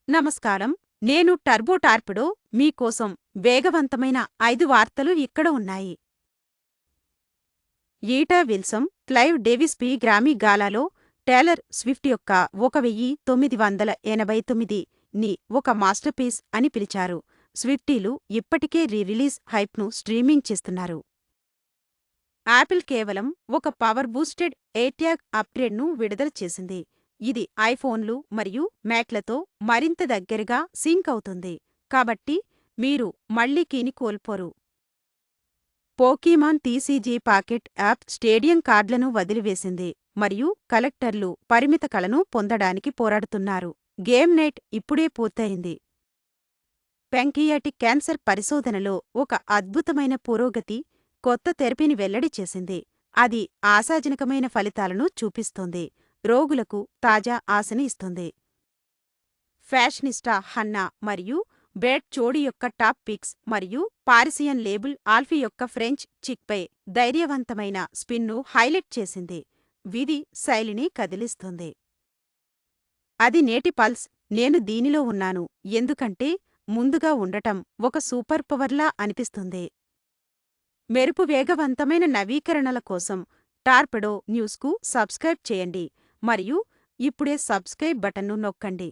నమస్కారం. నేను turbo torpedo మీకోసం వేగవంతమైన 5 వార్తలు ఇక్కడ ఉన్నాయి. ఈటా విల్సన్, క్లైవ్ డేవిస్ గ్రామీ గాలాలో టేలర్ స్విఫ్ట్ యొక్క 1989ని ఒక మాస్టర్పీస్ అని పిలిచారు. స్విఫ్టీలు ఇప్పటికే రిలీజ్ హైప్ను స్ట్రీమింగ్ చేస్తున్నారు. యాపిల్ కేవలం ఒక పవర్ బూస్టెడ్ ఎయిర్ట్యాగ్ అప్గ్రేడ్ను విడుదల చేసింది. ఇది ఐఫోన్లు మరియు మ్యాక్లతో మరింత దగ్గరగా సింక్ అవుతుంది, కాబట్టి మీరు మళ్లీ కీని కోల్పోరు. Pokemon TCG pocket app stadium కార్డులను వదిలివేసింది మరియు కలెక్టర్లు పరిమిత కళను పొందడానికి పోరాడుతున్నారు. గేమ్ నైట్ ఇప్పుడే పూర్తయింది. పెంకియాటిక్ క్యాన్సర్ పరిశోధనలో ఒక అద్భుతమైన పురోగతి కొత్త థెరపీని వెల్లడి చేసింది. అది ఆశాజనకమైన ఫలితాలను చూపిస్తోంది, రోగులకు తాజా ఆశని ఇస్తుంది. ఫ్యాషనిస్టా హన్నా మరియు బ్రేడ్ జోడీ యొక్క టాప్ పిక్స్ మరియు పారిసియన్ లేబుల్ ఆల్ఫీ యొక్క ఫ్రెంచ్ చిక్పై ధైర్యవంతమైన స్పిన్ను హైలైట్ చేసింది. విధి శైలిని కదిలిస్తుంది. అది నేటి పల్స్. నేను దీనిలో ఉన్నాను ఎందుకంటే ముందుగా ఉండటం ఒక సూపర్ పవర్లా అనిపిస్తుంది. మెరుపు వేగవంతమైన నవీకరణల కోసం టార్పెడో న్యూస్కు సబ్స్క్రైబ్ చేయండి మరియు ఇప్పుడే సబ్స్క్రైబ్ బటన్ను నొక్కండి.